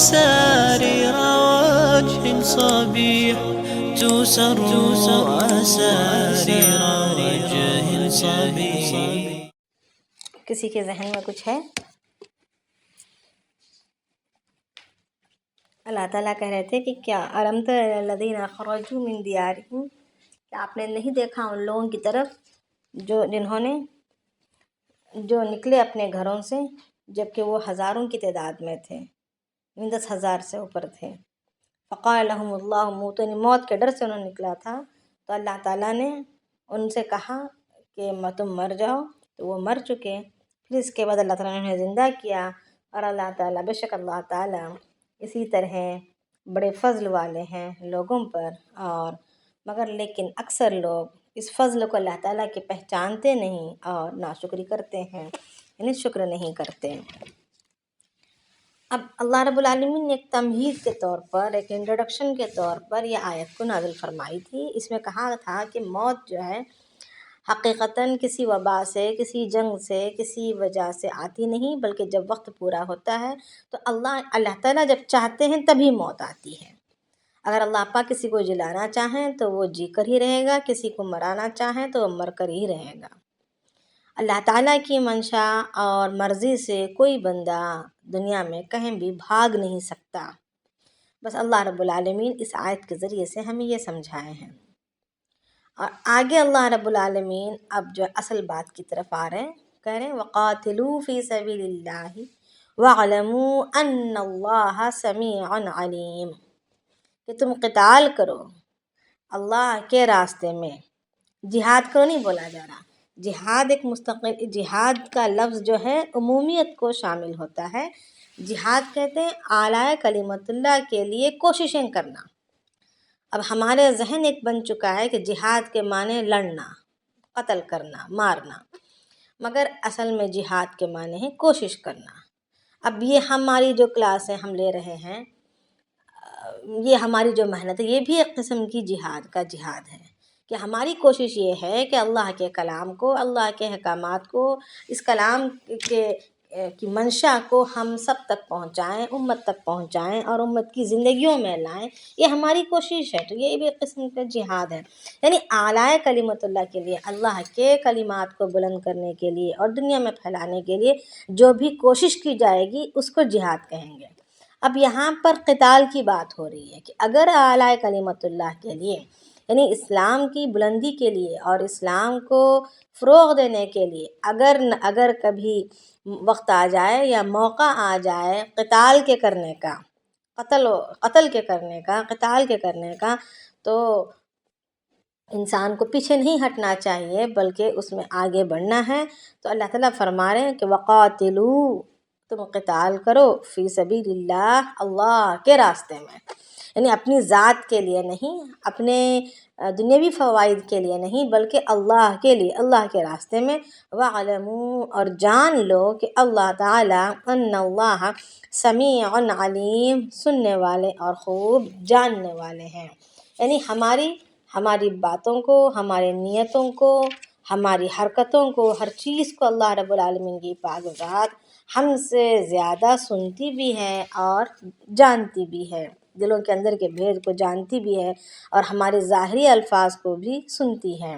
أسارير وجه صبيح تسر أسارير وجه صبيح. کسی کے ذہن میں کچھ ہے؟ اللہ تعالیٰ کہہ رہے تھے کہ کیا أَلَمْ تَرَ إِلَى الَّذِينَ خَرَجُوا مِنْ دِيَارِهِمْ، کہ آپ نے نہیں دیکھا ان لوگوں کی طرف جنہوں نے نکلے اپنے گھروں سے، جبکہ وہ ہزاروں کی تعداد میں تھے، 10,000 سے اوپر تھے. فقال لهم اللہ موتوا، یعنی موت کے ڈر سے انہوں نے نکلا تھا، تو اللہ تعالیٰ نے ان سے کہا کہ تم مر جاؤ، تو وہ مر چکے. پھر اس کے بعد اللہ تعالیٰ نے انہیں زندہ کیا. اور اللہ تعالیٰ، بے شک اللہ تعالیٰ اسی طرح بڑے فضل والے ہیں لوگوں پر، اور لیکن اکثر لوگ اس فضل کو اللہ تعالیٰ کے پہچانتے نہیں اور ناشکری کرتے ہیں، یعنی شکر نہیں کرتے. اب اللہ رب العالمین نے ایک تمہید کے طور پر، ایک انٹروڈکشن کے طور پر یہ آیت کو نازل فرمائی تھی. اس میں کہا تھا کہ موت جو ہے حقیقتاً کسی وبا سے، کسی جنگ سے، کسی وجہ سے آتی نہیں، بلکہ جب وقت پورا ہوتا ہے تو اللہ تعالیٰ جب چاہتے ہیں تبھی موت آتی ہے. اگر اللہ پاک کسی کو جلانا چاہیں تو وہ جی کر ہی رہے گا، کسی کو مرانا چاہیں تو وہ مر کر ہی رہے گا. اللہ تعالیٰ کی منشا اور مرضی سے کوئی بندہ دنیا میں کہیں بھی بھاگ نہیں سکتا. بس اللہ رب العالمین اس آیت کے ذریعے سے ہمیں یہ سمجھائے ہیں. اور آگے اللہ رب العالمین اب جو اصل بات کی طرف آ رہے ہیں، کہہ رہے ہیں وَقَاتِلُوا فِي سَبِيلِ اللَّهِ وَاعْلَمُوا أَنَّ اللَّهَ سَمِيعٌ عَلِيمٌ، کہ تم قتال کرو اللہ کے راستے میں. جہاد کو نہیں بولا جا رہا، جہاد ایک مستقل، جہاد کا لفظ جو ہے عمومیت کو شامل ہوتا ہے. جہاد کہتے ہیں اعلیٰ کلمت اللہ کے لیے کوششیں کرنا. اب ہمارے ذہن ایک بن چکا ہے کہ جہاد کے معنی لڑنا، قتل کرنا، مارنا، مگر اصل میں جہاد کے معنی ہے کوشش کرنا. اب یہ ہماری جو کلاسیں ہم لے رہے ہیں، یہ ہماری جو محنت ہے، یہ بھی ایک قسم کی جہاد ہے کہ ہماری کوشش یہ ہے کہ اللہ کے کلام کو، اللہ کے احکامات کو، اس کلام کی منشا کو ہم سب تک پہنچائیں، امت تک پہنچائیں اور امت کی زندگیوں میں لائیں. یہ ہماری کوشش ہے، تو یہ بھی ایک قسم کا جہاد ہے. یعنی اعلیٰ کلمت اللہ کے لیے، اللہ کے کلمات کو بلند کرنے کے لیے اور دنیا میں پھیلانے کے لیے جو بھی کوشش کی جائے گی اس کو جہاد کہیں گے. اب یہاں پر قتال کی بات ہو رہی ہے کہ اگر اعلیٰ کلمت اللہ کے لیے، یعنی اسلام کی بلندی کے لیے اور اسلام کو فروغ دینے کے لیے اگر کبھی وقت آ جائے یا موقع آ جائے قتال کے کرنے کا، قتال کے کرنے کا، تو انسان کو پیچھے نہیں ہٹنا چاہیے بلکہ اس میں آگے بڑھنا ہے. تو اللہ تعالیٰ فرما رہے ہیں کہ وَقَاتِلُوا، تم قتال کرو فی سبیل اللہ، اللہ کے راستے میں، یعنی اپنی ذات کے لیے نہیں، اپنے دنیاوی فوائد کے لیے نہیں، بلکہ اللہ کے لیے، اللہ کے راستے میں. وَاعْلَمُوا، اور جان لو کہ اللہ تعالیٰ ان اللہ سمیع علیم، سننے والے اور خوب جاننے والے ہیں. یعنی ہماری باتوں کو، ہماری نیتوں کو، ہماری حرکتوں کو، ہر چیز کو اللہ رب العالمین کی پاک ذات ہم سے زیادہ سنتی بھی ہے اور جانتی بھی ہے، دلوں کے اندر کے بھید کو جانتی بھی ہے اور ہمارے ظاہری الفاظ کو بھی سنتی ہے.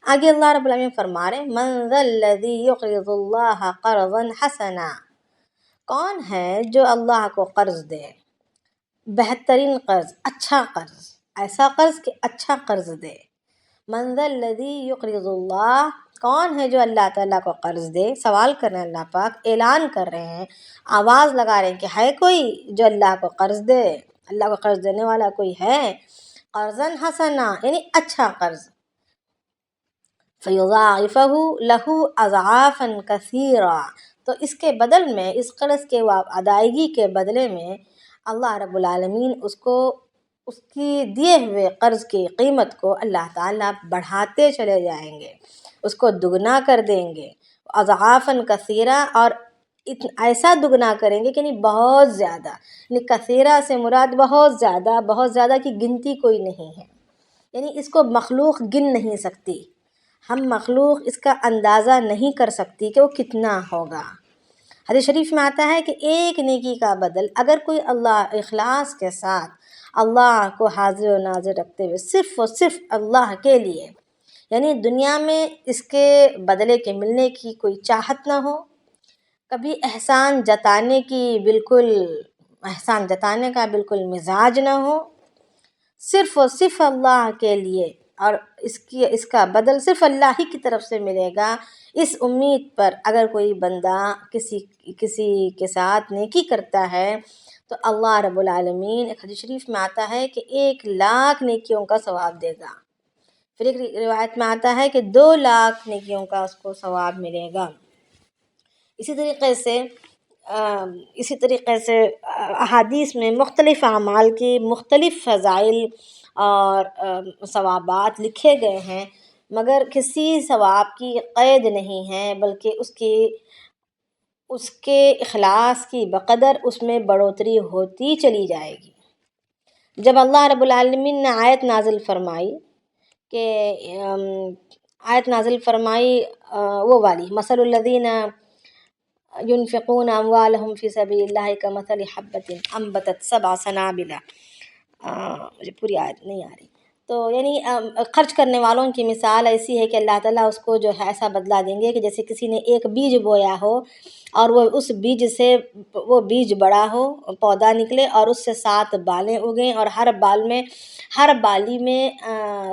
آگے اللہ رب العالمین فرما رہے ہیں من ذا الذی یقرض اللہ قرضا حسنا، کون ہے جو اللہ کو قرض دے، بہترین قرض، اچھا قرض، ایسا قرض کہ اچھا قرض دے. من ذا الذی یقرض اللہ، کون ہے جو اللہ تعالیٰ کو قرض دے. سوال کر رہے ہیں اللہ پاک، اعلان کر رہے ہیں، آواز لگا رہے ہیں کہ ہے کوئی جو اللہ کو قرض دے، اللہ کو قرض دینے والا کوئی ہے. قرضاً حسنا، یعنی اچھا قرض. فیضاعفہ لہ اضعافا کثیرا، تو اس کے بدل میں، اس قرض کے ادائیگی کے بدلے میں اللہ رب العالمین اس کی دیے ہوئے قرض کی قیمت کو اللہ تعالیٰ بڑھاتے چلے جائیں گے، اس کو دگنا کر دیں گے. اضعافا کثیرا، اور ایسا دگنا کریں گے کہ نہیں بہت زیادہ، یعنی کثیرہ سے مراد بہت زیادہ کی گنتی کوئی نہیں ہے. یعنی اس کو مخلوق گن نہیں سکتی، ہم مخلوق اس کا اندازہ نہیں کر سکتی کہ وہ کتنا ہوگا. حدیث شریف میں آتا ہے کہ ایک نیکی کا بدل اگر کوئی اللہ اخلاص کے ساتھ اللہ کو حاضر و ناظر رکھتے ہوئے صرف و صرف اللہ کے لیے، یعنی دنیا میں اس کے بدلے کے ملنے کی کوئی چاہت نہ ہو، کبھی احسان جتانے کا بالکل مزاج نہ ہو، صرف و صرف اللہ کے لیے، اور اس کا بدل صرف اللہ ہی کی طرف سے ملے گا، اس امید پر اگر کوئی بندہ کسی کے ساتھ نیکی کرتا ہے تو اللہ رب العالمین، ایک حدیث شریف میں آتا ہے کہ 1,00,000 نیکیوں کا ثواب دے گا، پھر ایک روایت میں آتا ہے کہ 2,00,000 نیکیوں کا اس کو ثواب ملے گا۔ اسی طریقے سے احادیث میں مختلف اعمال کی مختلف فضائل اور ثوابات لکھے گئے ہیں، مگر کسی ثواب کی قید نہیں ہے، بلکہ اس کے اخلاص کی بقدر اس میں بڑھوتری ہوتی چلی جائے گی۔ جب اللہ رب العالمین نے آیت نازل فرمائی وہ والی مثل الذین ينفقون اموالهم في سبيل الله كمثل حبة انبتت 7 سنابل، مجھے پوری آیت نہیں آ رہی، تو یعنی خرچ کرنے والوں کی مثال ایسی ہے کہ اللہ تعالیٰ اس کو جو ہے ایسا بدلہ دیں گے کہ جیسے کسی نے ایک بیج بویا ہو اور وہ اس بیج سے وہ بیج بڑا ہو، پودا نکلے اور اس سے 7 بالیں اگیں اور ہر بالی میں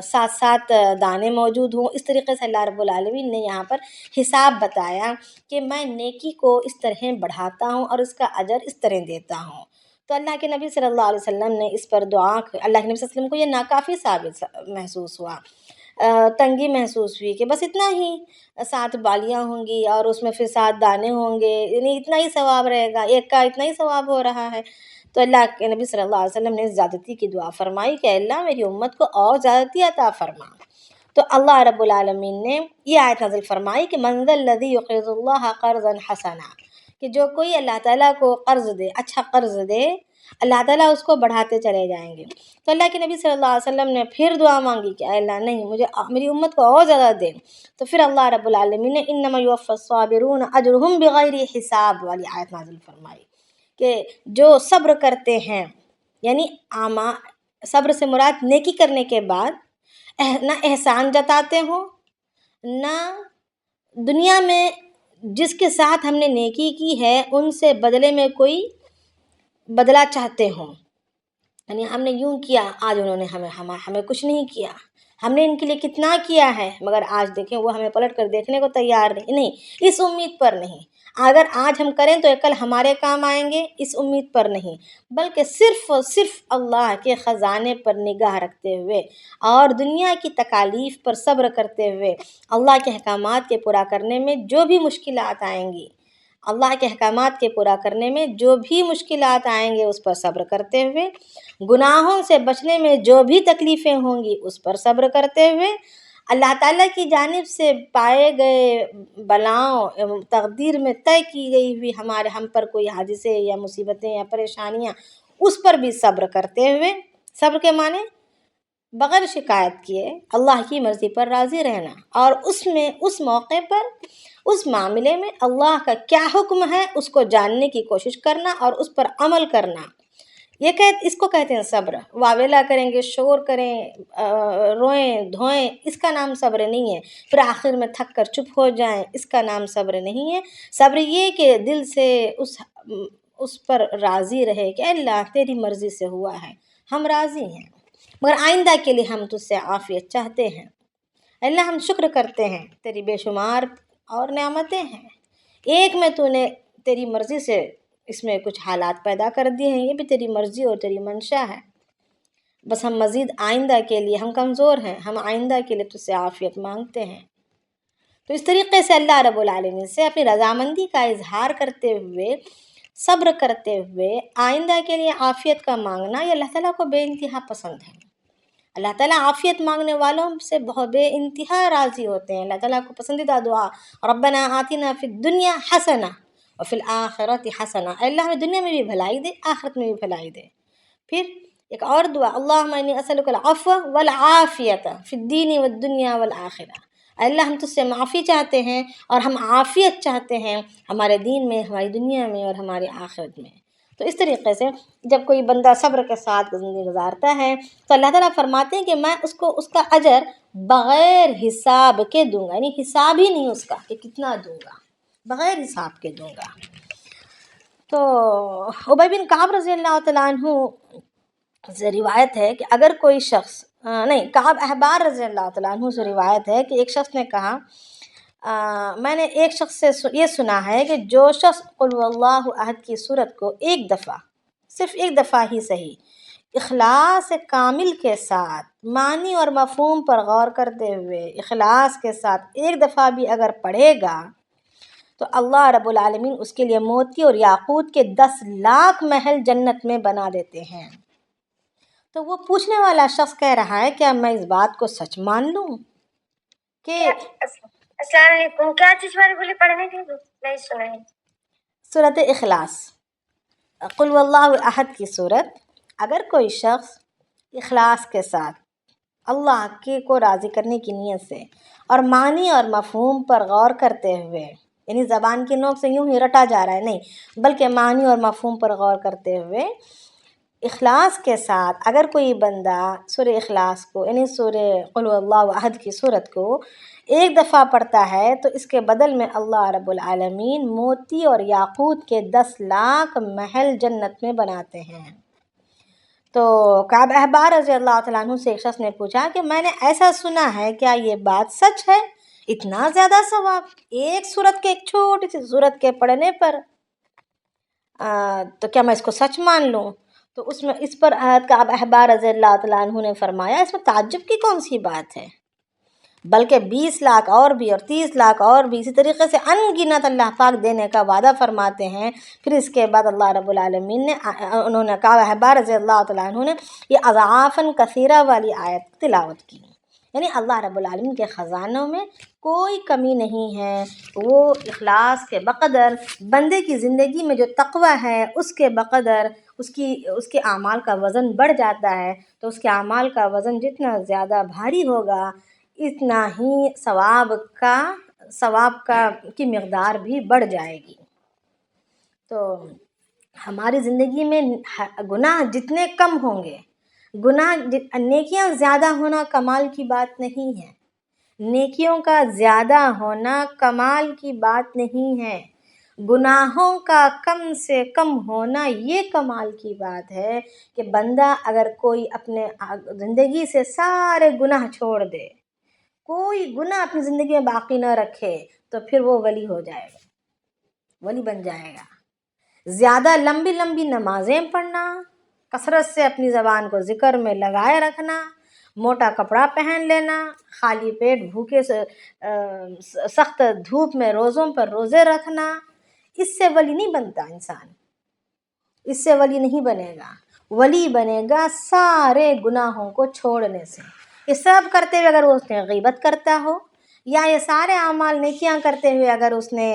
7 دانے موجود ہوں۔ اس طریقے سے اللہ رب العالمین نے یہاں پر حساب بتایا کہ میں نیکی کو اس طرح بڑھاتا ہوں اور اس کا اجر اس طرح دیتا ہوں۔ تو اللہ کے نبی صلی اللہ علیہ وسلم نے اس پر دعا، اللہ کے نبی صلی اللہ علیہ وسلم کو یہ ناکافی ثابت محسوس ہوا، تنگی محسوس ہوئی کہ بس اتنا ہی 7 بالیاں ہوں گی اور اس میں پھر 7 دانے ہوں گے، یعنی اتنا ہی ثواب رہے گا، ایک کا اتنا ہی ثواب ہو رہا ہے۔ تو اللہ کے نبی صلی اللہ علیہ وسلم نے زیادتی کی دعا فرمائی کہ اللہ میری امت کو اور زیادتی عطا فرما۔ تو اللہ رب العالمین نے یہ آیت نازل فرمائی کہ من ذا الذی یقرض اللہ قرضا حسنا، کہ جو کوئی اللہ تعالیٰ کو قرض دے، اچھا قرض دے، اللہ تعالیٰ اس کو بڑھاتے چلے جائیں گے۔ تو اللہ کے نبی صلی اللہ علیہ وسلم نے پھر دعا مانگی کہ اے اللہ نہیں، مجھے میری امت کو اور زیادہ دے۔ تو پھر اللہ رب العالمین نے انما یوفی الصابرون اجرهم بغیر حساب والی آیت نازل فرمائی کہ جو صبر کرتے ہیں، یعنی صبر سے مراد نیکی کرنے کے بعد نہ احسان جتاتے ہوں، نہ دنیا میں جس کے ساتھ ہم نے نیکی کی ہے ان سے بدلے میں کوئی بدلہ چاہتے ہوں، یعنی ہم نے یوں کیا، آج انہوں نے ہمیں کچھ نہیں کیا، ہم نے ان کے لیے کتنا کیا ہے مگر آج دیکھیں وہ ہمیں پلٹ کر دیکھنے کو تیار نہیں، اس امید پر نہیں، اگر آج ہم کریں تو کل ہمارے کام آئیں گے، اس امید پر نہیں، بلکہ صرف اور صرف اللہ کے خزانے پر نگاہ رکھتے ہوئے اور دنیا کی تکالیف پر صبر کرتے ہوئے، اللہ کے احکامات کے پورا کرنے میں جو بھی مشکلات آئیں گی، اللہ کے احکامات کے پورا کرنے میں جو بھی مشکلات آئیں گے اس پر صبر کرتے ہوئے، گناہوں سے بچنے میں جو بھی تکلیفیں ہوں گی اس پر صبر کرتے ہوئے، اللہ تعالیٰ کی جانب سے پائے گئے بلاؤں، تقدیر میں طے کی گئی ہوئی ہم پر کوئی حادثے یا مصیبتیں یا پریشانیاں، اس پر بھی صبر کرتے ہوئے، صبر کے معنی بغیر شکایت کیے اللہ کی مرضی پر راضی رہنا، اور اس موقع پر اس معاملے میں اللہ کا کیا حکم ہے اس کو جاننے کی کوشش کرنا اور اس پر عمل کرنا، اس کو کہتے ہیں صبر۔ واویلا کریں گے، شور کریں، روئیں دھوئیں، اس کا نام صبر نہیں ہے، پھر آخر میں تھک کر چپ ہو جائیں، اس کا نام صبر نہیں ہے۔ صبر یہ کہ دل سے اس پر راضی رہے کہ اللہ تیری مرضی سے ہوا ہے، ہم راضی ہیں، مگر آئندہ کے لیے ہم تجھ سے عافیت چاہتے ہیں، اللہ ہم شکر کرتے ہیں، تیری بے شمار اور نعمتیں ہیں، ایک میں تو نے تیری مرضی سے اس میں کچھ حالات پیدا کر دیے ہیں، یہ بھی تیری مرضی اور تیری منشا ہے، بس ہم مزید آئندہ کے لیے ہم کمزور ہیں، ہم آئندہ کے لیے تجھ سے عافیت مانگتے ہیں۔ تو اس طریقے سے اللہ رب العالمین سے اپنی رضامندی کا اظہار کرتے ہوئے، صبر کرتے ہوئے آئندہ کے لیے عافیت کا مانگنا، یہ اللہ تعالیٰ کو بے انتہا پسند ہے۔ اللہ تعالیٰ عافیت مانگنے والوں سے بہت بے انتہا راضی ہوتے ہیں۔ اللہ تعالیٰ کو پسندیدہ دعا ربنا آتنا فی الدنیا حسنہ وفی الآخرۃ حسنہ، اللہ ہمیں دنیا میں بھی بھلائی دے، آخرت میں بھی بھلائی دے۔ پھر ایک اور دعا اللہم انی اسألک العفو والعافیۃ فی الدین والدنیا والآخرہ، اللہ ہم تجھ سے معافی چاہتے ہیں اور ہم عافیت چاہتے ہیں ہمارے دین میں، ہماری دنیا میں اور ہماری آخرت میں۔ تو اس طریقے سے جب کوئی بندہ صبر کے ساتھ زندگی گزارتا ہے تو اللہ تعالیٰ فرماتے ہیں کہ میں اس کو اس کا اجر بغیر حساب کے دوں گا، یعنی حساب ہی نہیں اس کا کہ کتنا دوں گا، بغیر حساب کے دوں گا۔ تو ابی بن کعب رضی اللہ تعالیٰ عنہ سے روایت ہے کہ اگر کوئی شخص نہیں، کعب احبار رضی اللہ تعالیٰ عنہ سے روایت ہے کہ ایک شخص نے کہا میں نے ایک شخص سے یہ سنا ہے کہ جو شخص قل هو اللہ احد کی صورت کو ایک دفعہ، صرف ایک دفعہ ہی صحیح، اخلاص کامل کے ساتھ، معنی اور مفہوم پر غور کرتے ہوئے اخلاص کے ساتھ ایک دفعہ بھی اگر پڑھے گا تو اللہ رب العالمین اس کے لیے موتی اور یاقوت کے 10 لاکھ محل جنت میں بنا دیتے ہیں۔ تو وہ پوچھنے والا شخص کہہ رہا ہے کیا میں اس بات کو سچ مان لوں کہ السلام علیکم، کیا چیز والے بولے پڑھنے کے لیے؟ نہیں سنا ہے۔ سورۃ اخلاص، قل هو اللہ احد کی صورت، اگر کوئی شخص اخلاص کے ساتھ اللہ کے کو راضی کرنے کی نیت سے اور معنی اور مفہوم پر غور کرتے ہوئے، یعنی زبان کی نوک سے یوں ہی رٹا جا رہا ہے نہیں، بلکہ معنی اور مفہوم پر غور کرتے ہوئے اخلاص کے ساتھ اگر کوئی بندہ سورہ اخلاص کو، یعنی سورہ قل هو اللہ احد کی صورت کو ایک دفعہ پڑھتا ہے تو اس کے بدل میں اللہ رب العالمین موتی اور یاقوت کے 10 لاکھ محل جنت میں بناتے ہیں۔ تو کعب احبار رضی اللہ تعالیٰ عنہ سے ایک شخص نے پوچھا کہ میں نے ایسا سنا ہے، کیا یہ بات سچ ہے؟ اتنا زیادہ ثواب ایک سورت کے، ایک چھوٹی سی سورت کے پڑھنے پر، تو کیا میں اس کو سچ مان لوں؟ تو اس پر کعب احبار رضی اللہ تعالیٰ عنہ نے فرمایا اس میں تعجب کی کون سی بات ہے، بلکہ 20 لاکھ اور بھی اور 30 لاکھ اور بھی، اسی طریقے سے ان گنت اللہ پاک دینے کا وعدہ فرماتے ہیں۔ پھر اس کے بعد اللہ رب العالمین نے انہوں نے کعب احبار رضی اللہ تعالیٰ عنہ نے یہ اضعافاً کثیرہ والی آیت تلاوت کی، یعنی اللہ رب العالمین کے خزانوں میں کوئی کمی نہیں ہے، وہ اخلاص کے بقدر بندے کی زندگی میں جو تقوی ہے اس کے بقدر اس کے اعمال کا وزن بڑھ جاتا ہے، تو اس کے اعمال کا وزن جتنا زیادہ بھاری ہوگا اتنا ہی ثواب کا کی مقدار بھی بڑھ جائے گی۔ تو ہماری زندگی میں گناہ جتنے کم ہوں گے، نیکیاں زیادہ ہونا کمال کی بات نہیں ہے، نیکیوں کا زیادہ ہونا کمال کی بات نہیں ہے، گناہوں کا کم سے کم ہونا یہ کمال کی بات ہے کہ بندہ اگر کوئی اپنے زندگی سے سارے گناہ چھوڑ دے، کوئی گناہ اپنی زندگی میں باقی نہ رکھے، تو پھر وہ ولی ہو جائے گا، ولی بن جائے گا۔ زیادہ لمبی لمبی نمازیں پڑھنا، کثرت سے اپنی زبان کو ذکر میں لگائے رکھنا، موٹا کپڑا پہن لینا، خالی پیٹ بھوکے سے سخت دھوپ میں روزوں پر روزے رکھنا، اس سے ولی نہیں بنتا انسان، اس سے ولی نہیں بنے گا۔ ولی بنے گا سارے گناہوں کو چھوڑنے سے۔ یہ سب کرتے ہوئے اگر اس نے غیبت کرتا ہو، یا یہ سارے اعمال نیکیاں کرتے ہوئے اگر اس نے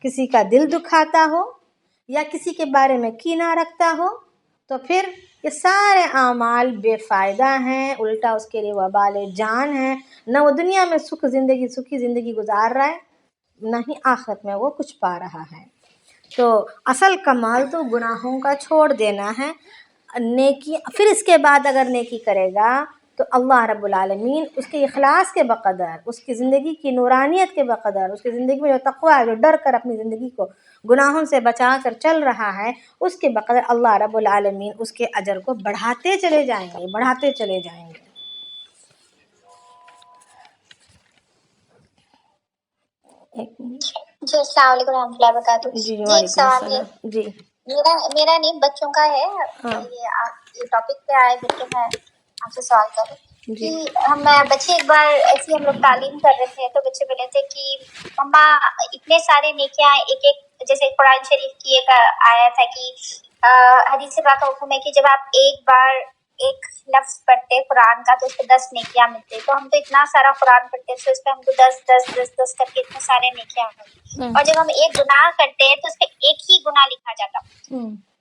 کسی کا دل دکھاتا ہو یا کسی کے بارے میں کینہ رکھتا ہو، تو پھر یہ سارے اعمال بے فائدہ ہیں، الٹا اس کے لیے وبال جان ہے، نہ وہ دنیا میں سکھی زندگی گزار رہا ہے، نہ ہی آخرت میں وہ کچھ پا رہا ہے۔ تو اصل کمال تو گناہوں کا چھوڑ دینا ہے، نیکی پھر اس کے بعد اگر نیکی کرے گا تو اللہ رب العالمین اس کے اخلاص کے بقدر، اس کی زندگی کی نورانیت کے بقدر، اس کی زندگی میں جو تقویٰ ہے، جو ڈر کر اپنی زندگی کو گناہوں سے بچا کر چل رہا ہے، اس کے بقدر اللہ رب العالمین اس کے اجر کو بڑھاتے چلے جائیں گے، بڑھاتے چلے جائیں گے۔ ایک منٹ۔ جی السلام علیکم ورحمۃ اللہ وبرکاتہ۔ جی ایک وعلیکم سوال ہے، السلام۔ جی میرا نہیں بچوں کا ہے، ہاں یہ ٹاپک پہ آئے گا کہ میں آپ سے سوال کروں جی کہ بچے ایک بار ایسی ہم لوگ تعلیم کر رہے تھے تو بچے بولے تھے کہ مما اتنے سارے نیکیاں ایک جیسے قرآن شریف کی ایک آیت ہے کہ حدیث پاک کا حکم ہے کہ جب آپ ایک بار ایک لفظ پڑھتے قرآن کا تو اس پہ 10 نیکیاں ملتے، تو ہم تو اتنا سارا قرآن پڑھتے تو اس پہ ہم کو 10 کر کے اتنے سارے نیکیاں ملتی، اور جب ہم ایک گناہ کرتے ہیں تو اس پہ ایک ہی گناہ لکھا جاتا۔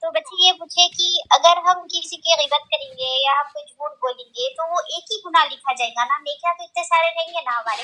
تو بچے یہ پوچھے کہ اگر ہم کسی کی غیبت کریں گے یا ہم کوئی جھوٹ بولیں گے تو وہ ایک ہی گناہ لکھا جائے گا نا، نیکیاں تو اتنے سارے نہیں ہیں نا ہمارے۔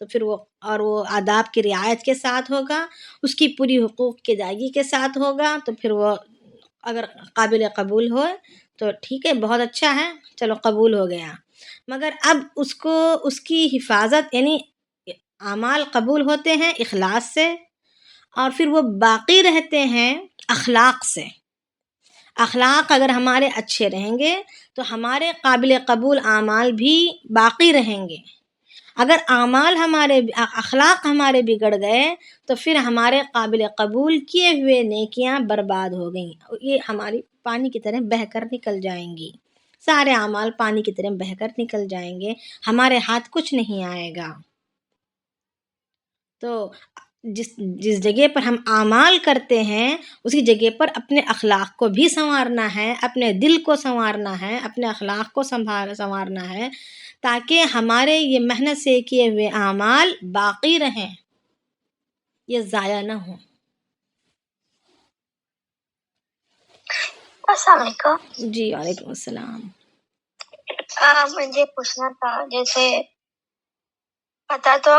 تو پھر وہ آداب کی رعایت کے ساتھ ہوگا، اس کی پوری حقوق کی ادائیگی کے ساتھ ہوگا، تو پھر وہ اگر قابل قبول ہو تو ٹھیک ہے، بہت اچھا ہے، چلو قبول ہو گیا۔ مگر اب اس کی حفاظت، یعنی اعمال قبول ہوتے ہیں اخلاص سے، اور پھر وہ باقی رہتے ہیں اخلاق سے۔ اخلاق اگر ہمارے اچھے رہیں گے تو ہمارے قابل قبول اعمال بھی باقی رہیں گے۔ اگر اخلاق ہمارے بگڑ گئے تو پھر ہمارے قابل قبول کیے ہوئے نیکیاں برباد ہو گئیں، یہ ہماری پانی کی طرح بہہ کر نکل جائیں گی، سارے اعمال پانی کی طرح بہہ کر نکل جائیں گے، ہمارے ہاتھ کچھ نہیں آئے گا۔ تو جس جگہ پر ہم اعمال کرتے ہیں اسی جگہ پر اپنے اخلاق کو بھی سنوارنا ہے، اپنے دل کو سنوارنا ہے، اپنے اخلاق کو سنوارنا ہے، تاکہ ہمارے یہ محنت سے کیے ہوئے اعمال باقی رہیں، یہ ضائع نہ ہوں۔ السلام علیکم۔ جی وعلیکم السلام۔ مجھے پوچھنا تھا، جیسے پتا تو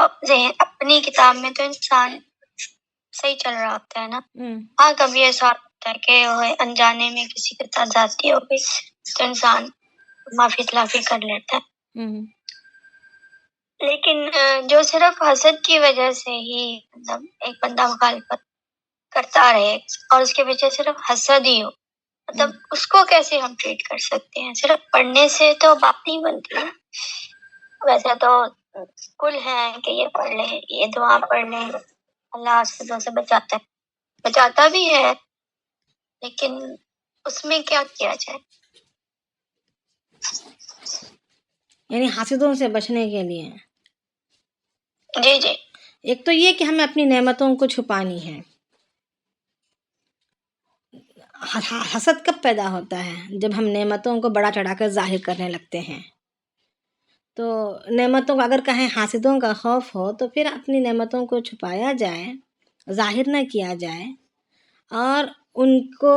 اپنی کتاب میں تو انسان صحیح چل رہا ہوتا ہے نا، ہاں کبھی ایسا ہوتا ہے کہ انجانے میں کسی کے ساتھ زیادتی ہو گئی تو انسان معافی تلافی کر لیتا ہے، لیکن جو صرف حسد کی وجہ سے ہی مطلب ایک بندہ مخالفت کرتا رہے اور اس کے پیچھے صرف حسد ہی ہو، مطلب اس کو کیسے ہم ٹریٹ کر سکتے ہیں؟ صرف پڑھنے سے تو بات نہیں بنتی ہے، ویسے تو کل ہے کہ یہ پڑھ لیں، یہ دعا پڑھ لیں، اللہ حسدوں سے بچاتا بھی ہے، لیکن اس میں کیا کیا جائے؟ یعنی حاسدوں سے بچنے کے لیے جی ایک تو یہ کہ ہمیں اپنی نعمتوں کو چھپانی ہے۔ حسد کب پیدا ہوتا ہے؟ جب ہم نعمتوں کو بڑا چڑھا کر ظاہر کرنے لگتے ہیں۔ تو نعمتوں کو اگر کہیں حاسدوں کا خوف ہو تو پھر اپنی نعمتوں کو چھپایا جائے، ظاہر نہ کیا جائے، اور ان کو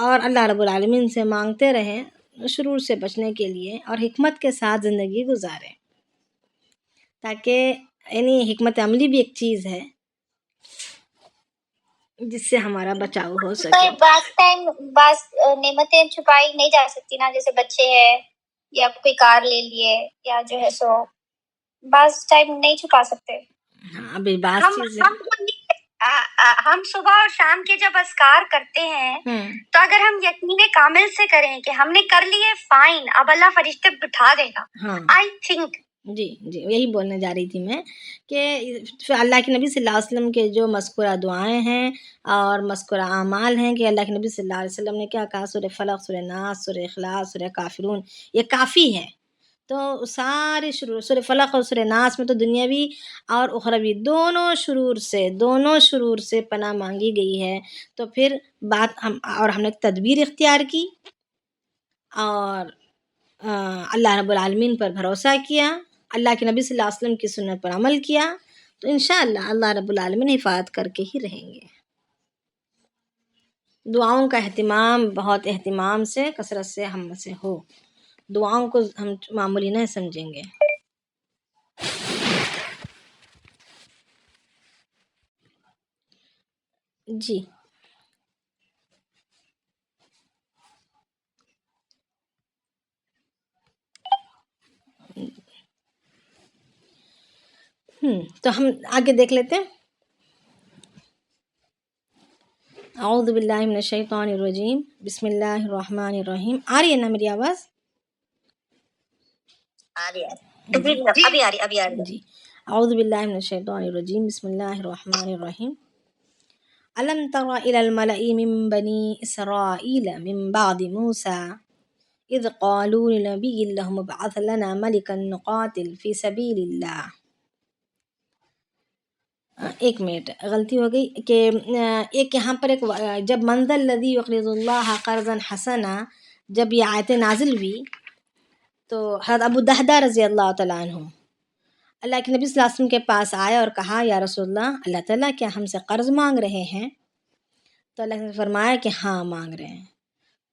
اور اللہ رب العالمین سے مانگتے رہیں شرور سے بچنے کے لیے، اور حکمت کے ساتھ زندگی گزاریں، تاکہ یعنی حکمت عملی بھی ایک چیز ہے جس سے ہمارا بچاؤ ہو سکے۔ بعض نعمتیں چھپائی نہیں جا سکتی نا، جیسے بچے ہیں یا کوئی کار لے لیے یا جو ہے سو بعض ٹائم نہیں چھپا سکتے۔ ہاں ابھی بعض چیزیں ہم صبح اور شام کے جب اذکار کرتے ہیں تو اگر ہم یقین کامل سے کریں کہ ہم نے کر لیے، فائن، اب اللہ فرشتے بٹھا دے گا، آئی تھنک۔ جی یہی بولنے جا رہی تھی میں کہ اللہ کے نبی صلی اللہ علیہ وسلم کے جو مذکورہ دعائیں ہیں اور مذکورہ اعمال ہیں، کہ اللہ کے نبی صلی اللہ علیہ وسلم نے کیا کہا، سورہ فلق، سورہ ناس، سورہ اخلاص، سورہ کافرون، یہ کافی ہے۔ تو سارے سورہ فلق اور سورہ ناس میں تو دنیاوی اور اخروی دونوں شرور سے پناہ مانگی گئی ہے۔ تو پھر ہم نے تدبیر اختیار کی اور اللہ رب العالمین پر بھروسہ کیا، اللہ کے نبی صلی اللہ علیہ وسلم کی سنت پر عمل کیا، تو انشاءاللہ اللہ رب العالمین حفاظت کر کے ہی رہیں گے۔ دعاؤں کا اہتمام بہت اہتمام سے، کثرت سے ہم سے ہو، دعاؤں کو ہم معمولی نہ سمجھیں گے۔ جی تو ہم آگے دیکھ لیتے ہیں۔ اعوذ باللہ من الشیطان الرجیم، بسم اللہ الرحمن الرحیم۔ آ رہی ہے نا میری آواز؟ جی اعوذ باللہ من الشیطان الرجیم، بسم اللہ الرحمن الرحیم۔ الم تر الی الملأ من بنی اسرائیل من بعد موسى اذ قالوا لنبی لهم ابعث لنا ملکا نقاتل فی سبیل اللہ۔ ایک منٹ غلطی ہو گئی کہ ایک یہاں پر جب من ذا الذی یقرض اللہ قرضا حسنا، جب یہ آیتیں نازل ہوئی تو حضرت ابو دحدہ رضی اللہ تعالیٰ عنہ اللہ کے نبی صلی اللہ علیہ وسلم کے پاس آئے اور کہا، یا رسول اللہ تعالیٰ کیا ہم سے قرض مانگ رہے ہیں؟ تو اللہ نے فرمایا کہ ہاں مانگ رہے ہیں۔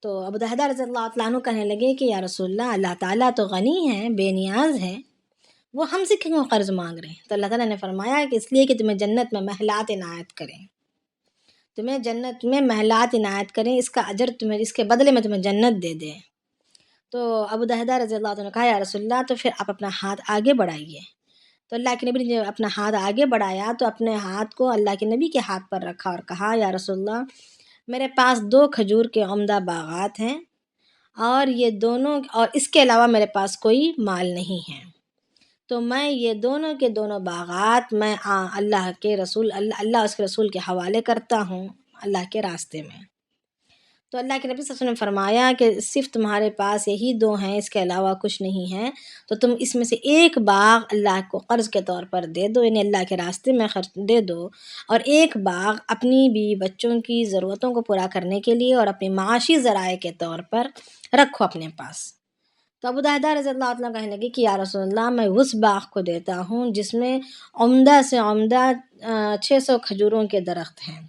تو ابو دحدہ رضی اللہ تعالیٰ عنہ کہنے لگے کہ یا رسول اللہ تعالیٰ تو غنی ہیں، بے نیاز ہیں، وہ ہم سے کیوں قرض مانگ رہے ہیں؟ تو اللہ تعالیٰ نے فرمایا کہ اس لیے کہ تمہیں جنت میں محلات عنایت کریں، تمہیں جنت میں محلات عنایت کریں، اس کا اجر تمہیں، اس کے بدلے میں تمہیں جنت دے دیں۔ تو ابو دہدہ رضی اللہ عنہ نے کہا یا رسول اللہ تو پھر آپ اپنا ہاتھ آگے بڑھائیے۔ تو اللہ کے نبی نے جب اپنا ہاتھ آگے بڑھایا تو اپنے ہاتھ کو اللہ کے نبی کے ہاتھ پر رکھا اور کہا یا رسول اللہ میرے پاس 2 کھجور کے عمدہ باغات ہیں، اور یہ دونوں، اور اس کے علاوہ میرے پاس کوئی مال نہیں ہے، تو میں یہ دونوں کے دونوں باغات میں اللہ کے رسول، اللہ اس کے رسول کے حوالے کرتا ہوں اللہ کے راستے میں۔ تو اللہ کے نبی صلی اللہ علیہ وسلم نے فرمایا کہ صرف تمہارے پاس یہی 2 ہیں، اس کے علاوہ کچھ نہیں ہے، تو تم اس میں سے ایک باغ اللہ کو قرض کے طور پر دے دو، یعنی اللہ کے راستے میں خرچ دے دو، اور ایک باغ اپنی بیوی بچوں کی ضرورتوں کو پورا کرنے کے لیے اور اپنی معاشی ذرائع کے طور پر رکھو اپنے پاس۔ تو ابو دہدہ رضی اللہ عنہ کہنے لگے کہ یا رسول اللہ میں اس باغ کو دیتا ہوں جس میں عمدہ سے عمدہ 600 کھجوروں کے درخت ہیں،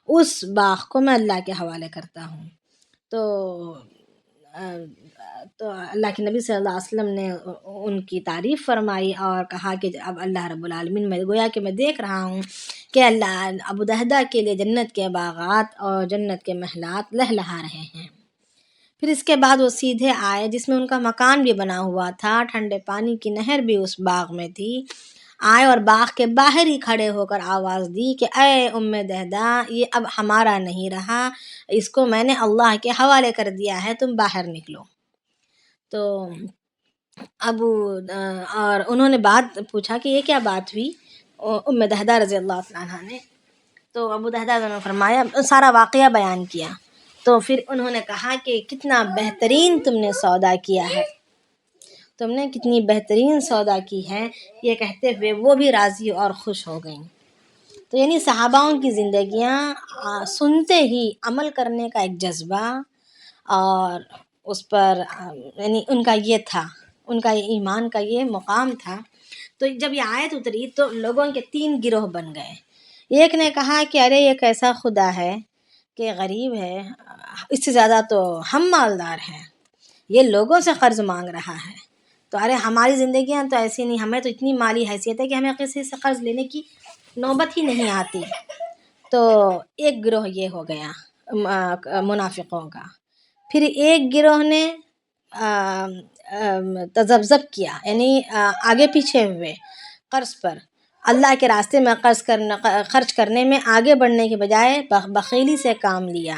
اس باغ کو میں اللہ کے حوالے کرتا ہوں۔ تو اللہ کے نبی صلی اللہ علیہ وسلم نے ان کی تعریف فرمائی اور کہا کہ اب اللہ رب العالمین، میں گویا کہ میں دیکھ رہا ہوں کہ اللہ ابو دہدہ کے لیے جنت کے باغات اور جنت کے محلات لہلہا رہے ہیں۔ پھر اس کے بعد وہ سیدھے آئے جس میں ان کا مکان بھی بنا ہوا تھا، ٹھنڈے پانی کی نہر بھی اس باغ میں تھی، آئے اور باغ کے باہر ہی کھڑے ہو کر آواز دی کہ اے ام دہدہ یہ اب ہمارا نہیں رہا، اس کو میں نے اللہ کے حوالے کر دیا ہے، تم باہر نکلو۔ تو اور انہوں نے بات پوچھا کہ یہ کیا بات ہوئی ام دہدہ رضی اللہ عنہ نے، تو ابو دہدہ نے فرمایا، سارا واقعہ بیان کیا۔ تو پھر انہوں نے کہا کہ کتنا بہترین تم نے سودا کیا ہے، تم نے کتنی بہترین سودا کی ہے، یہ کہتے ہوئے وہ بھی راضی اور خوش ہو گئیں۔ تو یعنی صحاباؤں کی زندگیاں سنتے ہی عمل کرنے کا ایک جذبہ، اور اس پر یعنی ان کا یہ تھا، ان کا یہ ایمان کا یہ مقام تھا۔ تو جب یہ آیت اتری تو لوگوں کے 3 گروہ بن گئے۔ ایک نے کہا کہ ارے یہ کیسا خدا ہے کہ غریب ہے، اس سے زیادہ تو ہم مالدار ہیں، یہ لوگوں سے قرض مانگ رہا ہے، تو ارے ہماری زندگیاں تو ایسی نہیں، ہمیں تو اتنی مالی حیثیت ہے کہ ہمیں کسی سے قرض لینے کی نوبت ہی نہیں آتی۔ تو ایک گروہ یہ ہو گیا منافقوں کا۔ پھر ایک گروہ نے تذبذب کیا، یعنی آگے پیچھے ہوئے قرض پر، اللہ کے راستے میں خرچ کرنے میں آگے بڑھنے کے بجائے بخیلی سے کام لیا۔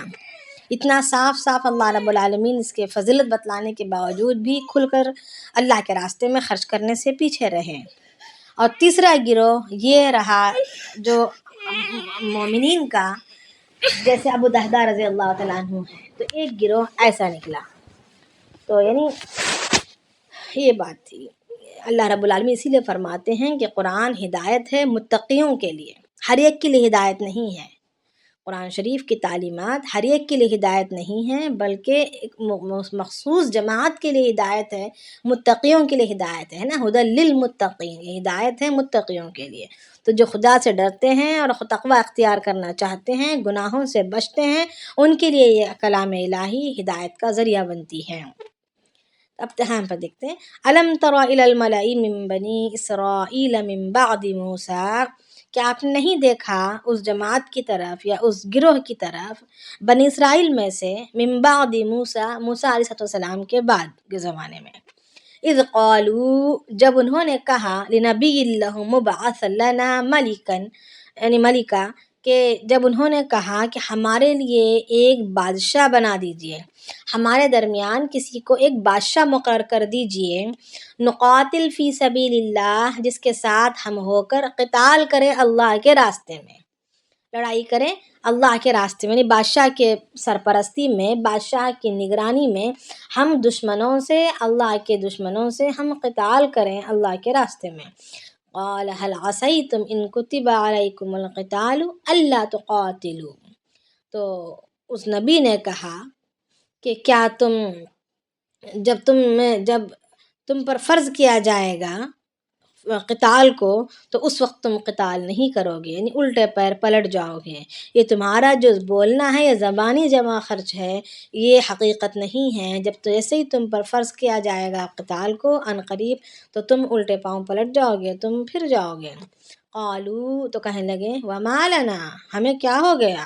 اتنا صاف صاف اللہ رب العالمین اس کے فضیلت بتلانے کے باوجود بھی کھل کر اللہ کے راستے میں خرچ کرنے سے پیچھے رہے۔ اور تیسرا گروہ یہ رہا جو مومنین کا، جیسے ابو دہدہ رضی اللہ تعالیٰ عنہ ہے، تو ایک گروہ ایسا نکلا۔ تو یعنی یہ بات تھی۔ اللہ رب العالمین اسی لیے فرماتے ہیں کہ قرآن ہدایت ہے متقیوں کے لیے، ہر ایک کے لیے ہدایت نہیں ہے۔ قرآن شریف کی تعلیمات ہر ایک کے لیے ہدایت نہیں ہے، بلکہ ایک مخصوص جماعت کے لیے ہدایت ہے، متقیوں کے لیے ہدایت ہے نا، ہدی للمتقین، یہ ہدایت ہے متقیوں کے لیے۔ تو جو خدا سے ڈرتے ہیں اور تقوی اختیار کرنا چاہتے ہیں، گناہوں سے بچتے ہیں، ان کے لیے یہ کلام الہی ہدایت کا ذریعہ بنتی ہے۔ اب یہاں پر دیکھتے ہیں الم تر الی الملأ من بنی اسرائیل من بعد موسیٰ، کیا آپ نے نہیں دیکھا اس جماعت کی طرف یا اس گروہ کی طرف بنی اسرائیل میں سے، من بعد موسیٰ، موسیٰ علیہ السلام کے بعد کے زمانے میں، اذ قالوا، جب انہوں نے کہا، لنبی لہم ابعث لنا ملکا، یعنی ملکہ، کہ جب انہوں نے کہا کہ ہمارے لیے ایک بادشاہ بنا دیجئے، ہمارے درمیان کسی کو ایک بادشاہ مقرر کر دیجئے، نقاتل فی سبیل اللہ، جس کے ساتھ ہم ہو کر قتال کریں اللہ کے راستے میں، لڑائی کریں اللہ کے راستے میں، یعنی بادشاہ کے سرپرستی میں، بادشاہ کی نگرانی میں ہم دشمنوں سے، اللہ کے دشمنوں سے ہم قتال کریں اللہ کے راستے میں۔ قال هل عصیتم ان کتب علیکم القتال الا تقاتلوا، تو اس نبی نے کہا کہ کیا جب تم پر فرض کیا جائے گا، قتال کو تو اس وقت تم قتال نہیں کرو گے، یعنی الٹے پیر پلٹ جاؤ گے۔ یہ تمہارا جو بولنا ہے یہ زبانی جمع خرچ ہے، یہ حقیقت نہیں ہے۔ جب تو ایسے ہی تم پر فرض کیا جائے گا قتال کو عن قریب تو تم الٹے پاؤں پلٹ جاؤ گے، تم پھر جاؤ گے۔ قالو تو کہنے لگے وما لنا، ہمیں کیا ہو گیا،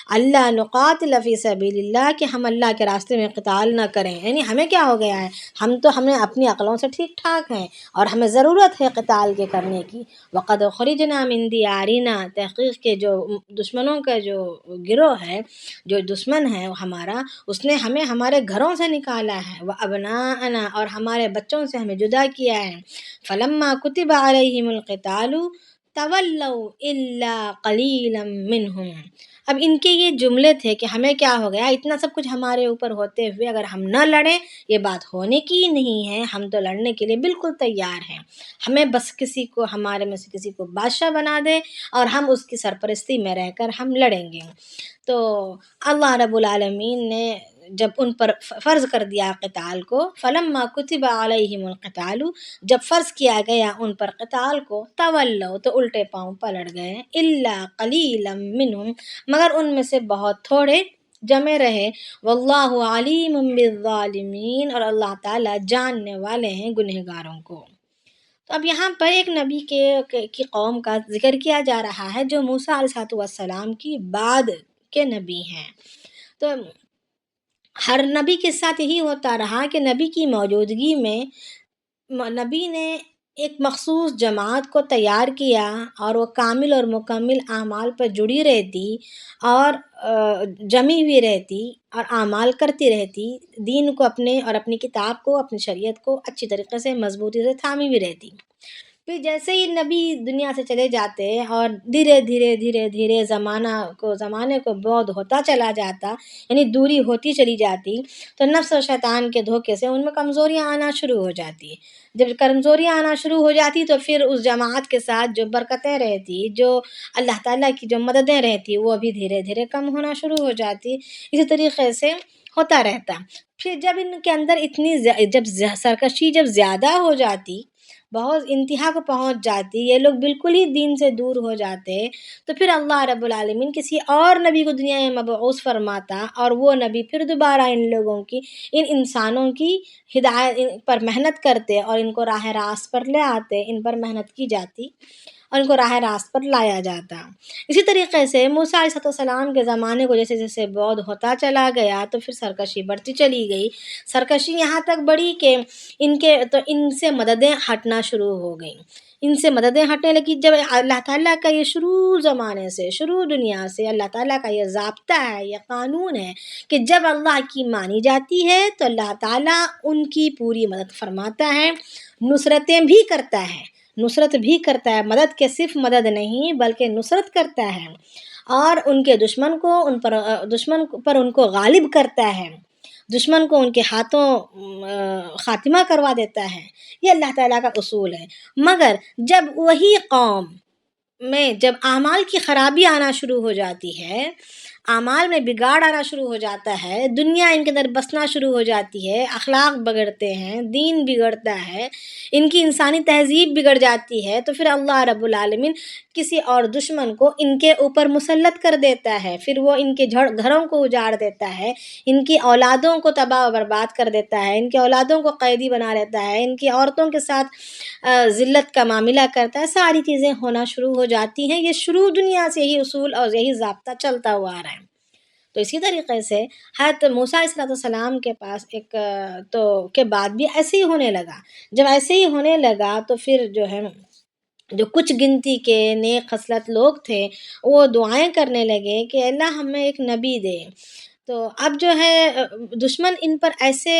اللہ نقاتل فی سبیل اللہ، کہ ہم اللہ کے راستے میں قتال نہ کریں، یعنی ہمیں کیا ہو گیا ہے، ہمیں اپنی عقلوں سے ٹھیک ٹھاک ہیں اور ہمیں ضرورت ہے قتال کے کرنے کی۔ وقد خرجنا من دیارنا، تحقیق کے جو دشمنوں کا جو گروہ ہے، جو دشمن ہے ہمارا، اس نے ہمیں ہمارے گھروں سے نکالا ہے، وابناءنا، اور ہمارے بچوں سے ہمیں جدا کیا ہے۔ فلما کتب علیہم القتال تولوا الا قلیلا منہم، اب ان کے یہ جملے تھے کہ ہمیں کیا ہو گیا، اتنا سب کچھ ہمارے اوپر ہوتے ہوئے اگر ہم نہ لڑیں، یہ بات ہونے کی نہیں ہے، ہم تو لڑنے کے لیے بالکل تیار ہیں، ہمیں بس کسی کو، ہمارے میں سے کسی کو بادشاہ بنا دے اور ہم اس کی سرپرستی میں رہ کر ہم لڑیں گے۔ تو اللہ رب العالمین نے جب ان پر فرض کر دیا قتال کو، فلما کتب علیہم القتال، جب فرض کیا گیا ان پر قتال کو، تولوا تو الٹے پاؤں پلٹ گئے، الا قلیلا منہم، مگر ان میں سے بہت تھوڑے جمے رہے، واللہ علیم بالظالمین، اور اللہ تعالیٰ جاننے والے ہیں گنہگاروں کو۔ تو اب یہاں پر ایک نبی کی قوم کا ذکر کیا جا رہا ہے جو موسیٰ علیہ السلام کی بعد کے نبی ہیں۔ تو ہر نبی کے ساتھ یہی ہوتا رہا کہ نبی کی موجودگی میں نبی نے ایک مخصوص جماعت کو تیار کیا اور وہ کامل اور مکمل اعمال پر جڑی رہتی اور جمی ہوئی رہتی اور اعمال کرتی رہتی، دین کو اپنے اور اپنی کتاب کو، اپنی شریعت کو اچھی طریقے سے مضبوطی سے تھامی ہوئی رہتی۔ پھر جیسے ہی نبی دنیا سے چلے جاتے اور دھیرے دھیرے زمانے کو بعد ہوتا چلا جاتا، یعنی دوری ہوتی چلی جاتی، تو نفس و شیطان کے دھوکے سے ان میں کمزوریاں آنا شروع ہو جاتی۔ جب کمزوریاں آنا شروع ہو جاتی تو پھر اس جماعت کے ساتھ جو برکتیں رہتی، جو اللہ تعالیٰ کی جو مددیں رہتی، وہ بھی دھیرے دھیرے کم ہونا شروع ہو جاتی۔ اسی طریقے سے ہوتا رہتا۔ پھر جب ان کے اندر جب سرکشی جب زیادہ ہو جاتی، بہت انتہا کو پہنچ جاتی، یہ لوگ بالکل ہی دین سے دور ہو جاتے، تو پھر اللہ رب العالمین کسی اور نبی کو دنیا میں مبعوث فرماتا، اور وہ نبی پھر دوبارہ ان لوگوں کی، ان انسانوں کی ہدایت پر محنت کرتے اور ان کو راہ راست پر لے آتے، ان پر محنت کی جاتی اور ان کو راہ راست پر لایا جاتا۔ اسی طریقے سے موسیٰ علیہ السلام کے زمانے کو جیسے جیسے بعد ہوتا چلا گیا تو پھر سرکشی بڑھتی چلی گئی، سرکشی یہاں تک بڑھی کہ ان سے مددیں ہٹنا شروع ہو گئیں، ان سے مددیں ہٹنے لگی۔ جب اللہ تعالیٰ کا یہ شروع زمانے سے، شروع دنیا سے اللہ تعالیٰ کا یہ ضابطہ ہے، یہ قانون ہے کہ جب اللہ کی مانی جاتی ہے تو اللہ تعالیٰ ان کی پوری مدد فرماتا ہے، نصرتیں بھی کرتا ہے، نصرت بھی کرتا ہے، مدد کے صرف مدد نہیں بلکہ نصرت کرتا ہے، اور ان کے دشمن پر ان کو غالب کرتا ہے، دشمن کو ان کے ہاتھوں خاتمہ کروا دیتا ہے۔ یہ اللہ تعالیٰ کا اصول ہے۔ مگر جب وہی قوم میں جب اعمال کی خرابی آنا شروع ہو جاتی ہے، اعمال میں بگاڑ آنا شروع ہو جاتا ہے، دنیا ان کے اندر بسنا شروع ہو جاتی ہے، اخلاق بگڑتے ہیں، دین بگڑتا ہے، ان کی انسانی تہذیب بگڑ جاتی ہے، تو پھر اللہ رب العالمین کسی اور دشمن کو ان کے اوپر مسلط کر دیتا ہے، پھر وہ ان کے گھروں کو اجاڑ دیتا ہے، ان کی اولادوں کو تباہ و برباد کر دیتا ہے، ان کی اولادوں کو قیدی بنا لیتا ہے، ان کی عورتوں کے ساتھ ذلت کا معاملہ کرتا ہے، ساری چیزیں ہونا شروع ہو جاتی ہیں۔ یہ شروع دنیا سے یہی اصول اور یہی ضابطہ چلتا ہوا آ رہا ہے۔ تو اسی طریقے سے حضرت موسیٰ علیہ السلام کے پاس کے بعد بھی ایسے ہی ہونے لگا۔ جب ایسے ہی ہونے لگا تو پھر جو ہے جو کچھ گنتی کے نیک خصلت لوگ تھے وہ دعائیں کرنے لگے کہ اللہ ہمیں ایک نبی دے۔ تو اب جو ہے دشمن ان پر ایسے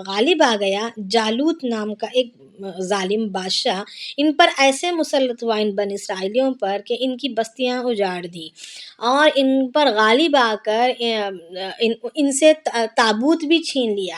غالب آ گیا، جالوت نام کا ایک ظالم بادشاہ ان پر ایسے مسلط ہوا، ان بنی اسرائیلیوں پر، کہ ان کی بستیاں اجاڑ دی اور ان پر غالب آ کر ان سے تابوت بھی چھین لیا۔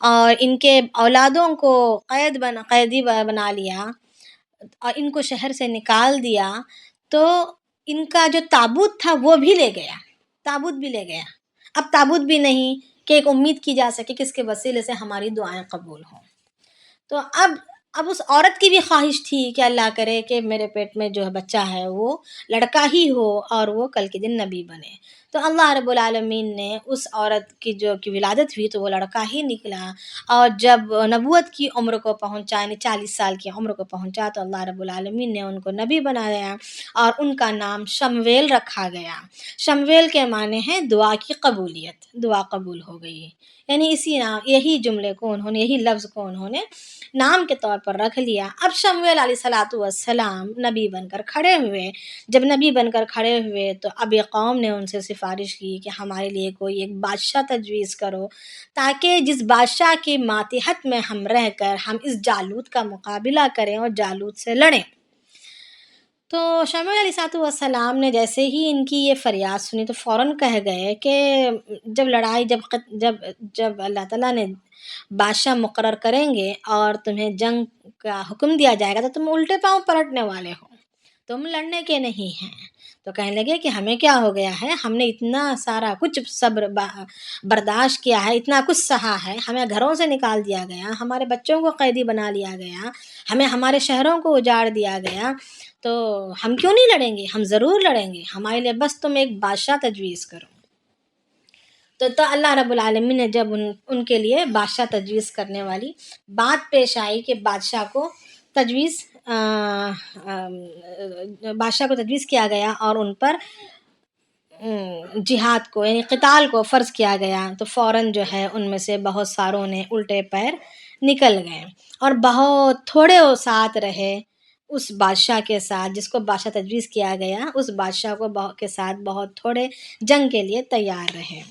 اور ان کے اولادوں کو قیدی بنا لیا اور ان کو شہر سے نکال دیا، تو ان کا جو تابوت تھا وہ بھی لے گیا، تابوت بھی لے گیا۔ اب تابوت بھی نہیں کہ ایک امید کی جا سکے کہ اس کے وسیلے سے ہماری دعائیں قبول ہوں۔ تو اب اس عورت کی بھی خواہش تھی کہ اللہ کرے کہ میرے پیٹ میں جو بچہ ہے وہ لڑکا ہی ہو اور وہ کل کے دن نبی بنے۔ تو اللہ رب العالمین نے اس عورت کی جو کی ولادت ہوئی تو وہ لڑکا ہی نکلا، اور جب نبوت کی عمر کو پہنچا، یعنی 40 سال کی عمر کو پہنچا، تو اللہ رب العالمین نے ان کو نبی بنایا اور ان کا نام شمویل رکھا گیا۔ شمویل کے معنی ہیں دعا کی قبولیت، دعا قبول ہو گئی، یعنی یہی جملے کو انہوں نے، یہی لفظ کو انہوں نے نام کے طور پر رکھ لیا۔ اب شمویل علیہ السلام نبی بن کر کھڑے ہوئے۔ جب نبی بن کر کھڑے ہوئے تو اب یہ قوم نے ان سے سفارش کی کہ ہمارے لیے کوئی ایک بادشاہ تجویز کرو، تاکہ جس بادشاہ کی ماتحت میں ہم رہ کر ہم اس جالوت کا مقابلہ کریں اور جالوت سے لڑیں۔ تو شمویل علیہ السلام نے جیسے ہی ان کی یہ فریاد سنی تو فوراً کہہ گئے کہ جب اللہ تعالیٰ نے بادشاہ مقرر کریں گے اور تمہیں جنگ کا حکم دیا جائے گا تو تم الٹے پاؤں پلٹنے والے ہو، تم لڑنے کے نہیں ہیں۔ تو کہنے لگے کہ ہمیں کیا ہو گیا ہے، ہم نے اتنا سارا کچھ صبر برداشت کیا ہے، اتنا کچھ سہا ہے، ہمیں گھروں سے نکال دیا گیا، ہمارے بچوں کو قیدی بنا لیا گیا، ہمیں ہمارے شہروں کو اجاڑ دیا گیا، تو ہم کیوں نہیں لڑیں گے؟ ہم ضرور لڑیں گے، ہمارے لیے بس تم ایک بادشاہ تجویز کرو۔ تو اللہ رب العالمین نے جب ان کے لیے بادشاہ تجویز کرنے والی بات پیش آئی کہ بادشاہ کو تجویز کیا گیا اور ان پر جہاد کو، یعنی قتال کو فرض کیا گیا، تو فوراً جو ہے ان میں سے بہت ساروں نے الٹے پیر نکل گئے اور بہت تھوڑے وہ ساتھ رہے اس بادشاہ کے ساتھ جس کو بادشاہ تجویز کیا گیا، اس بادشاہ کے ساتھ بہت تھوڑے جنگ کے لیے تیار رہے۔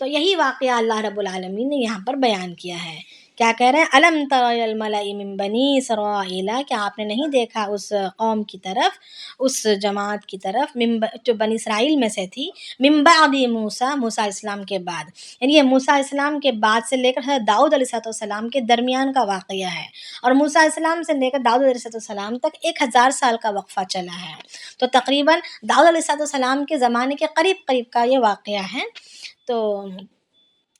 تو یہی واقعہ اللہ رب العالمین نے یہاں پر بیان کیا ہے۔ کیا کہہ رہے ہیں؟ الم تر الی الملأ من بنی اسرائیل، کہ آپ نے نہیں دیکھا اس قوم کی طرف، اس جماعت کی طرف جو بنی اسرائیل میں سے تھی، من بعد موسیٰ علیہ السلام کے بعد، یعنی یہ موسیٰ علیہ السلام کے بعد سے لے کر حضرت داؤد علیہ السلام کے درمیان کا واقعہ ہے، اور موسیٰ علیہ السلام سے لے کر داؤد علیہ السلام تک 1000 سال کا وقفہ چلا ہے۔ تو تقریباً داؤد علیہ السلام کے زمانے کے قریب کا یہ واقعہ ہے۔ تو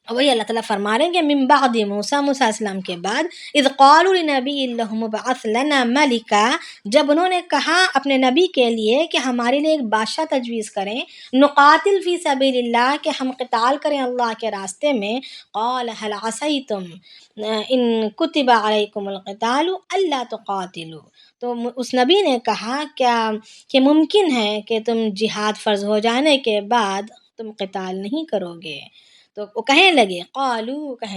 وہی اللہ تعالیٰ فرما رہے ہیں کہ من بعد موسیٰ علیہ السلام کے بعد، اذ قالوا لنبی لہم ابعث لنا ملکا، جب انہوں نے کہا اپنے نبی کے لیے کہ ہمارے لیے ایک بادشاہ تجویز کریں، نقاتل فی سبیل اللہ، کہ ہم قتال کریں اللہ کے راستے میں، قال هل عصیتم ان کتب علیکم القتال الا تقاتلوا، تو اس نبی نے کہا کیا کہ ممکن ہے کہ تم جہاد فرض ہو جانے کے بعد تم قتال نہیں کرو گے؟ تو وہ کہنے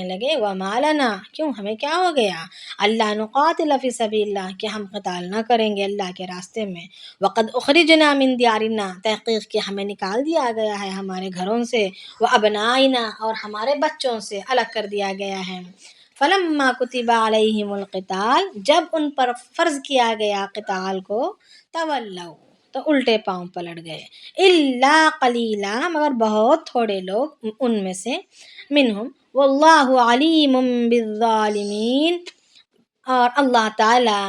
لگے وما لنا، کیوں ہمیں کیا ہو گیا، اللہ نقاتل فی سبیل اللہ، کہ ہم قتال نہ کریں گے اللہ کے راستے میں، وقد اخرجنا من دیارنا، تحقیق کہ ہمیں نکال دیا گیا ہے ہمارے گھروں سے، وابنائنا، اور ہمارے بچوں سے الگ کر دیا گیا ہے، فلما کتب علیہم القتال، جب ان پر فرض کیا گیا قتال کو، تولوا، تو الٹے پاؤں پلٹ گئے، الا قلیلا، مگر بہت تھوڑے لوگ ان میں سے، منہم واللہ علیم بالظالمین، اور اللہ تعالی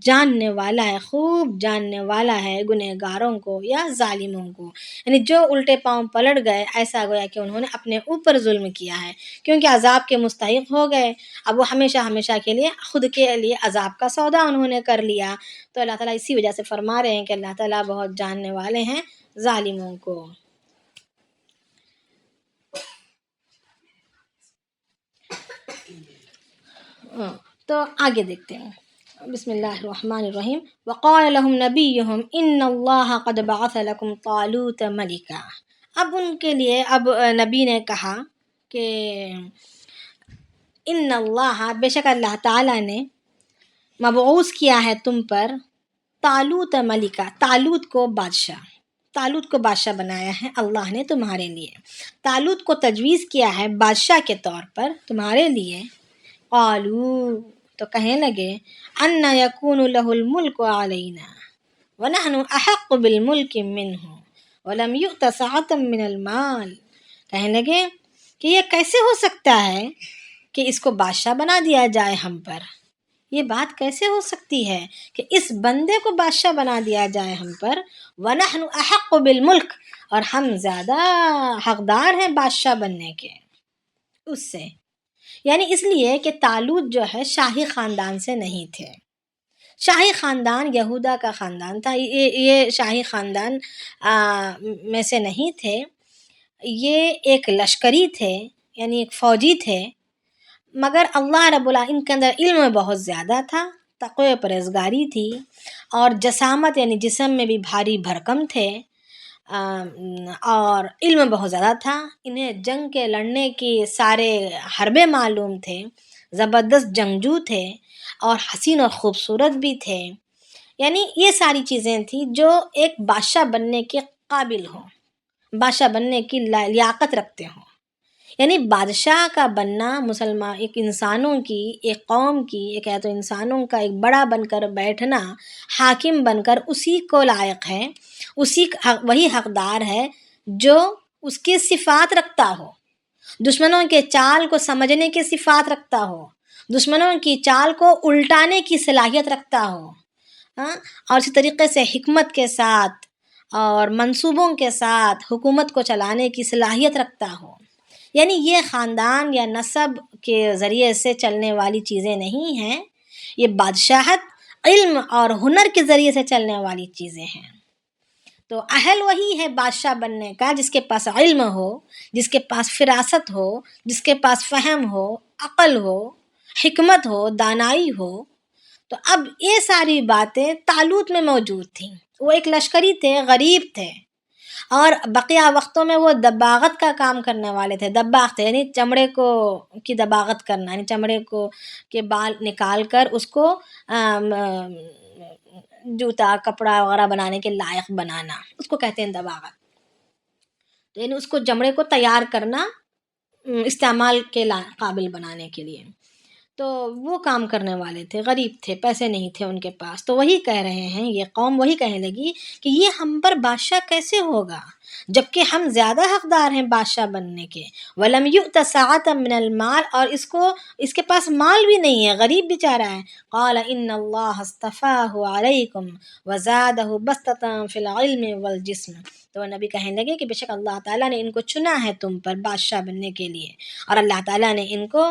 جاننے والا ہے، خوب جاننے والا ہے گنہگاروں کو یا ظالموں کو، یعنی جو الٹے پاؤں پلٹ گئے، ایسا گویا کہ انہوں نے اپنے اوپر ظلم کیا ہے، کیونکہ عذاب کے مستحق ہو گئے، اب وہ ہمیشہ کے لیے خود کے لیے عذاب کا سودا انہوں نے کر لیا۔ تو اللہ تعالیٰ اسی وجہ سے فرما رہے ہیں کہ اللہ تعالیٰ بہت جاننے والے ہیں ظالموں کو۔ تو آگے دیکھتے ہیں، بسم اللہ الرحمن الرحیم، وقال لهم نبیہم ان اللہ قد بعث لکم طالوت ملکا، اب ان کے لیے نبی نے کہا کہ ان اللہ، بے شک اللہ تعالیٰ نے مبعوث کیا ہے تم پر طالوت ملکا، طالوت کو بادشاہ بنایا ہے اللہ نے تمہارے لیے، طالوت کو تجویز کیا ہے بادشاہ کے طور پر تمہارے لیے۔ قالوا، تو کہنے لگے، ان یکون لہ الملک علینا ونحن احق بالملک منہ ولم یؤت سعۃ من المال، کہنے لگے کہ یہ کیسے ہو سکتا ہے کہ اس کو بادشاہ بنا دیا جائے ہم پر. یہ بات کیسے ہو سکتی ہے کہ اس بندے کو بادشاہ بنا دیا جائے ہم پر؟ وَنَحْنُ أَحَقُّ بِالْمُلْكِ، اور ہم زیادہ حقدار ہیں بادشاہ بننے کے اس سے. یعنی اس لیے کہ طالوت جو ہے شاہی خاندان سے نہیں تھے. شاہی خاندان یہودا کا خاندان تھا، یہ شاہی خاندان میں سے نہیں تھے. یہ ایک لشکری تھے، یعنی ایک فوجی تھے، مگر اللہ رب العالمین ان کے اندر علم بہت زیادہ تھا، تقوی پرہیزگاری تھی، اور جسامت یعنی جسم میں بھی بھاری بھرکم تھے، اور علم بہت زیادہ تھا. انہیں جنگ کے لڑنے کی سارے حربے معلوم تھے، زبردست جنگجو تھے، اور حسین اور خوبصورت بھی تھے. یعنی یہ ساری چیزیں تھیں جو ایک بادشاہ بننے کے قابل ہوں، بادشاہ بننے کی لیاقت رکھتے ہوں. یعنی بادشاہ کا بننا مسلمان ایک انسانوں کی، ایک قوم کی، ایک ہے تو انسانوں کا ایک بڑا بن کر بیٹھنا، حاکم بن کر اسی کو لائق ہے، وہی حقدار ہے جو اس کی صفات رکھتا ہو، دشمنوں کے چال کو سمجھنے کی صفات رکھتا ہو، دشمنوں کی چال کو الٹانے کی صلاحیت رکھتا ہو، اور اسی طریقے سے حکمت کے ساتھ اور منصوبوں کے ساتھ حکومت کو چلانے کی صلاحیت رکھتا ہو. یعنی یہ خاندان یا نسب کے ذریعے سے چلنے والی چیزیں نہیں ہیں، یہ بادشاہت علم اور ہنر کے ذریعے سے چلنے والی چیزیں ہیں. تو اہل وہی ہے بادشاہ بننے کا جس کے پاس علم ہو، جس کے پاس فراست ہو، جس کے پاس فہم ہو، عقل ہو، حکمت ہو، دانائی ہو. تو اب یہ ساری باتیں طالوت میں موجود تھیں. وہ ایک لشکری تھے، غریب تھے، اور بقیہ وقتوں میں وہ دباغت کا کام کرنے والے تھے. دباغ تھے یعنی چمڑے کو کی دباغت کرنا، یعنی چمڑے کو کے بال نکال کر اس کو جوتا کپڑا وغیرہ بنانے کے لائق بنانا، اس کو کہتے ہیں دباغت. یعنی اس کو چمڑے کو تیار کرنا استعمال کے قابل بنانے کے لیے. تو وہ کام کرنے والے تھے، غریب تھے، پیسے نہیں تھے ان کے پاس. تو وہی کہہ رہے ہیں، یہ قوم وہی کہنے لگی کہ یہ ہم پر بادشاہ کیسے ہوگا جبکہ ہم زیادہ حقدار ہیں بادشاہ بننے کے. وَلَمْ يُؤْتَ سَعَةً مِّنَ الْمَالِ، اور اس کے پاس مال بھی نہیں ہے، غریب بیچارہ ہے. قَالَ إِنَّ اللَّهَ اصْطَفَاهُ عَلَيْكُمْ وَزَادَهُ بَسْطَةً فِي الْعِلْمِ وَالْجِسْمِ. تو نبی کہنے لگے کہ بے شک اللہ تعالیٰ نے ان کو چنا ہے تم پر بادشاہ بننے کے لیے، اور اللہ تعالیٰ نے ان کو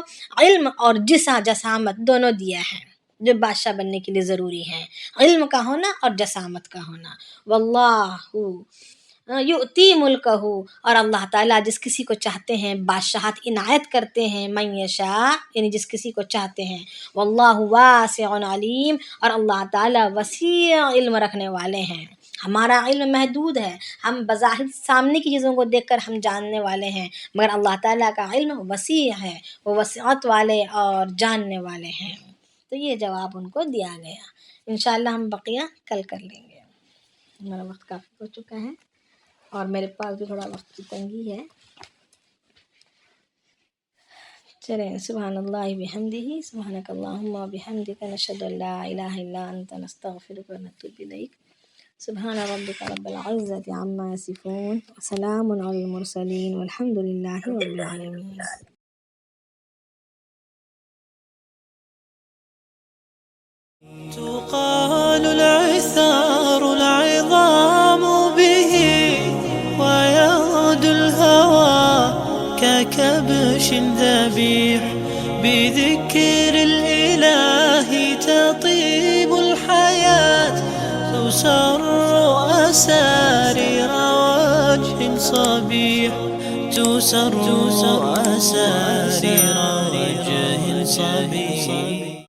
علم اور جسامت دونوں دیا ہے جو بادشاہ بننے کے لیے ضروری ہیں، علم کا ہونا اور جسامت کا ہونا. واللہ یؤتی ملکہ، اور اللہ تعالیٰ جس کسی کو چاہتے ہیں بادشاہت عنایت کرتے ہیں، من یشاء یعنی جس کسی کو چاہتے ہیں. واللہ واسع علیم، اور اللہ تعالیٰ وسیع علم رکھنے والے ہیں. ہمارا علم محدود ہے، ہم بظاہر سامنے کی چیزوں کو دیکھ کر ہم جاننے والے ہیں، مگر اللہ تعالیٰ کا علم وسیع ہے، وہ وسعت والے اور جاننے والے ہیں. تو یہ جواب ان کو دیا گیا. انشاءاللہ ہم بقیہ کل کر لیں گے. ہمارا وقت کافی ہو چکا ہے اور میرے پاس بھی تھوڑا وقت کی تنگی ہے. چلیں، سبحان اللہ بحمدہ، سبحانک اللہم وبحمدک، نشہد ان لا الہ الا انت، نستغفرک ونتوب الیک. سبحان ربک رب العزت عما یصفون، وسلام علی المرسلین، والحمد للہ رب العالمین. تقال العثار العظام به، ويغدو الهوى ككبش ذبيح. بذكر الإله تطيب الحياة، تسر أسارير وجه صبيح، تسر أسارير وجه صبيح.